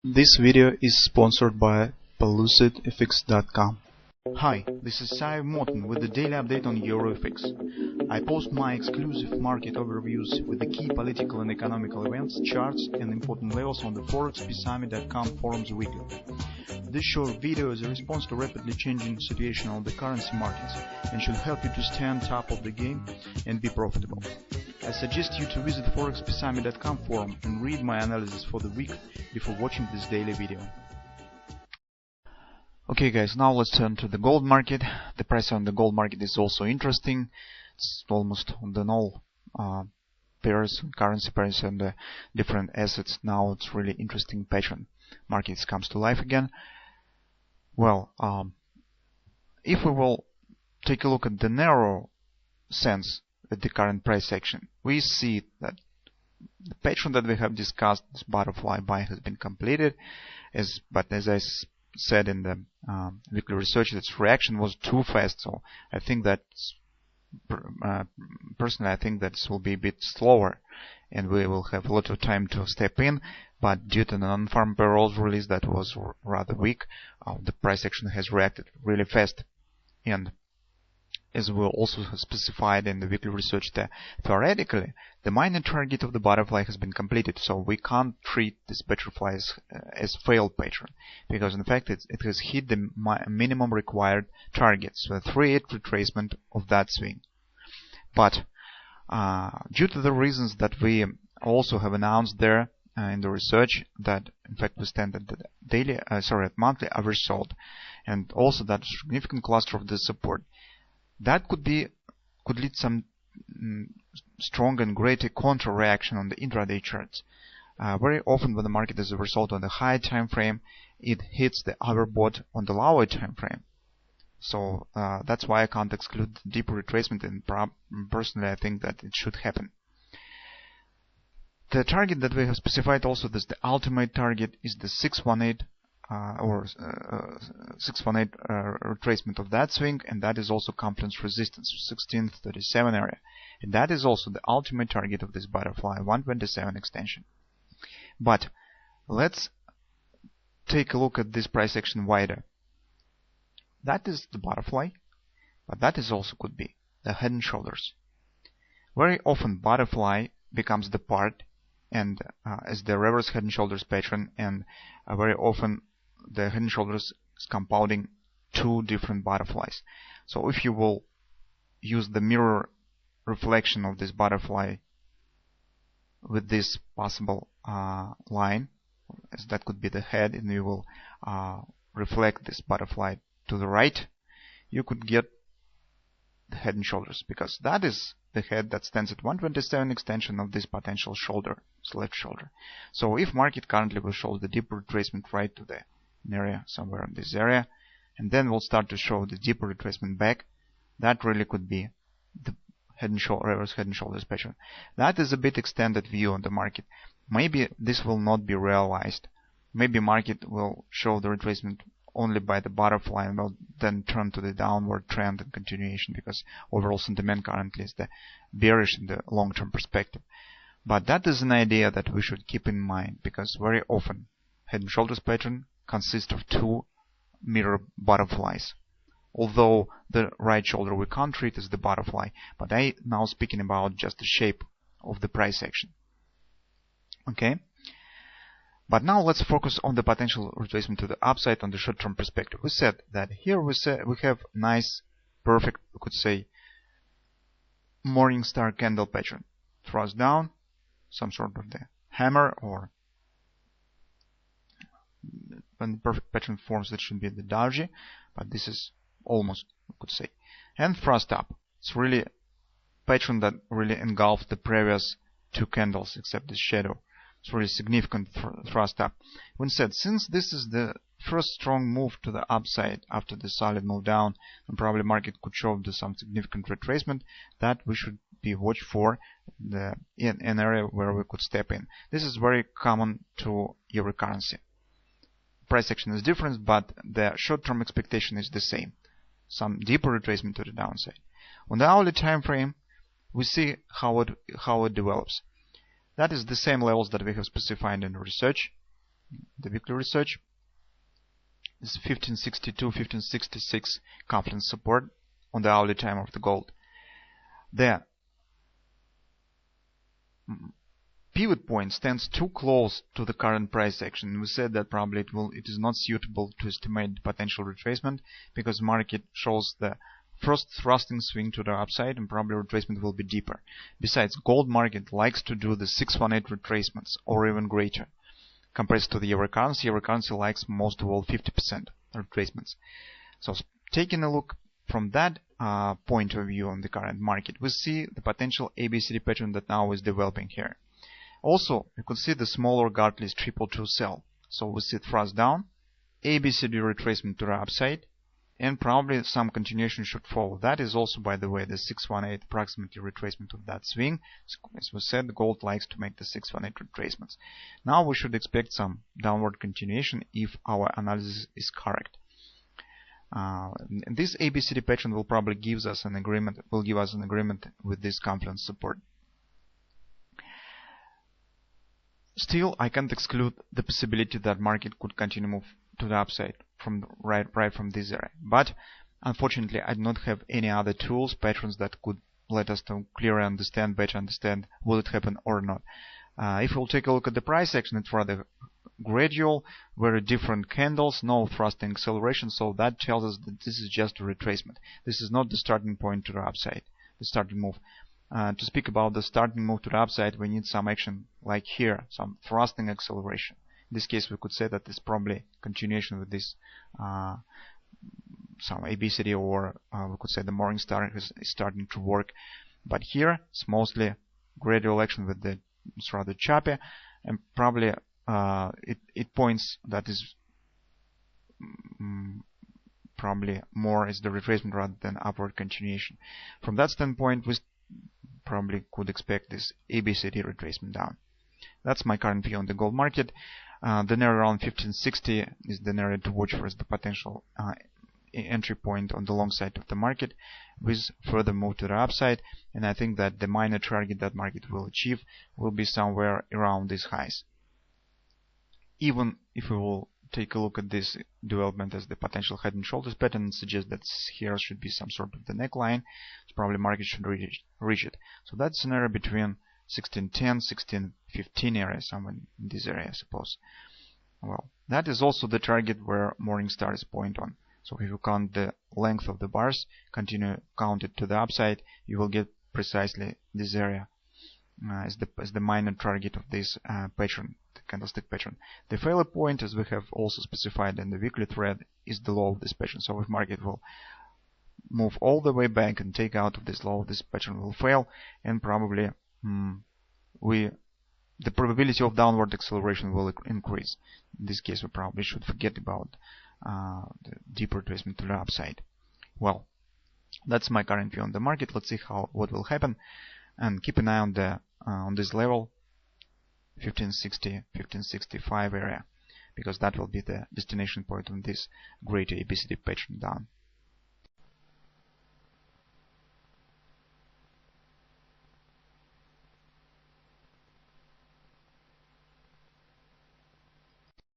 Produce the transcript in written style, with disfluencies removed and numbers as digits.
This video is sponsored by PelucidFX.com. Hi, this is Sive Morten with the daily update on EuroFX. I post my exclusive market overviews with the key political and economical events, charts and important levels on the ForexPeaceArmy.com forums weekly. This short video is a response to rapidly changing situation on the currency markets and should help you to stay on top of the game and be profitable. I suggest you to visit ForexPeaceArmy.com forum and read my analysis for the week before watching this daily video. Okay guys, now let's turn to the gold market. The price on the gold market is also interesting. It's almost on the all pairs, currency pairs and different assets. Now it's really interesting pattern. Market comes to life again. Well, if we will take a look at the narrow sense at the current price action, we see that the pattern that we have discussed, this butterfly buy, has been completed. But as I said in the weekly research, its reaction was too fast. So I think that personally, I think that this will be a bit slower, and we will have a lot of time to step in. But due to the non-farm payrolls release that was rather weak, the price action has reacted really fast. And as we also specified in the weekly research, that theoretically the minor target of the butterfly has been completed, so we can't treat this butterfly as failed pattern, because in fact it has hit the minimum required target, so a 3-8 retracement of that swing. But due to the reasons that we also have announced there in the research, that in fact we stand at the daily, at monthly average sold, and also that significant cluster of the support, that could lead some strong and greater counter reaction on the intraday charts. Very often when the market is a result on the high time frame, it hits the overbought on the lower time frame. So that's why I can't exclude deeper retracement, and personally I think that it should happen. The target that we have specified also, this the ultimate target, is the 618 618 retracement of that swing, and that is also confluence resistance 1637 area, and that is also the ultimate target of this butterfly 127 extension. But let's take a look at this price action wider. That is the butterfly, but that is also could be the head and shoulders. Very often butterfly becomes the part and as the reverse head and shoulders pattern, and very often the head and shoulders is compounding two different butterflies. So if you will use the mirror reflection of this butterfly with this possible line, as that could be the head, and you will reflect this butterfly to the right, you could get the head and shoulders, because that is the head that stands at 127 extension of this potential shoulder, left shoulder. So if market currently will show the deeper retracement right to the area, somewhere in this area, and then we'll start to show the deeper retracement back, that really could be the head and reverse head and shoulders pattern. That is a bit extended view on the market. Maybe this will not be realized. Maybe market will show the retracement only by the butterfly and will then turn to the downward trend and continuation, because overall sentiment currently is the bearish in the long-term perspective. But that is an idea that we should keep in mind, because very often head and shoulders pattern consists of two mirror butterflies. Although the right shoulder we can't treat as the butterfly, but I now speaking about just the shape of the price action. Okay. But now let's focus on the potential retracement to the upside on the short-term perspective. We said that here we have nice, perfect, we could say, morning star candle pattern. Thrust down, some sort of the hammer, or when the perfect pattern forms, that should be the doji, but this is almost, we could say, and thrust up. It's really a pattern that really engulfed the previous two candles, except this shadow. It's really significant thrust up. When said, since this is the first strong move to the upside after the solid move down, and probably market could show some significant retracement, that we should be watch for in an area where we could step in. This is very common to every currency. Price action is different, but the short-term expectation is the same. Some deeper retracement to the downside. On the hourly time frame, we see how it develops. That is the same levels that we have specified in research. the weekly research. This 1562, 1566 confidence support on the hourly time of the gold. The pivot point stands too close to the current price action. We said that probably it is not suitable to estimate the potential retracement because market shows the first thrusting swing to the upside and probably retracement will be deeper. Besides, gold market likes to do the 618 retracements or even greater. Compared to the euro currency likes most of all 50% retracements. So taking a look from that point of view on the current market, we see the potential ABCD pattern that now is developing here. Also, you could see the smaller Gartley's 222 sell. So we see thrust down, ABCD retracement to the upside, and probably some continuation should follow. That is also, by the way, the 618 approximately retracement of that swing. As we said, gold likes to make the 618 retracements. Now we should expect some downward continuation if our analysis is correct. This ABCD pattern will probably give us an agreement with this confidence support. Still, I can't exclude the possibility that market could continue to move to the upside from right from this area. But unfortunately, I do not have any other tools, patterns that could let us to clearly understand, better understand will it happen or not. If we'll take a look at the price action, it's rather gradual, very different candles, no thrusting acceleration, so that tells us that this is just a retracement. This is not the starting point to the upside, the starting move. To speak about the starting move to the upside, we need some action like here, some thrusting acceleration. In this case, we could say that it's probably continuation with this some ABCD, or we could say the morning star is starting to work. But here, it's mostly gradual action with the it's rather choppy, and probably it points that is probably more as the retracement rather than upward continuation. From that standpoint, we probably could expect this ABCD retracement down. That's my current view on the gold market. The area around 1560 is the area to watch for as the potential entry point on the long side of the market with further move to the upside, and I think that the minor target that market will achieve will be somewhere around these highs. Even if we will take a look at this development as the potential head and shoulders pattern and suggest that here should be some sort of the neckline, so probably market should reach it. So that's an area between 1610, 1615 area, somewhere in this area, I suppose. Well, that is also the target where morning stars point on. So if you count the length of the bars, continue count it to the upside, you will get precisely this area as the minor target of this pattern, the candlestick pattern. The failure point, as we have also specified in the weekly thread, is the low of this pattern. So if market will move all the way back and take out of this low, this pattern will fail, and probably the probability of downward acceleration will increase. In this case, we probably should forget about the deep retracement to the upside. Well, that's my current view on the market. Let's see what will happen, and keep an eye on this level 1560, 1565 area, because that will be the destination point on this great ABCD pattern down.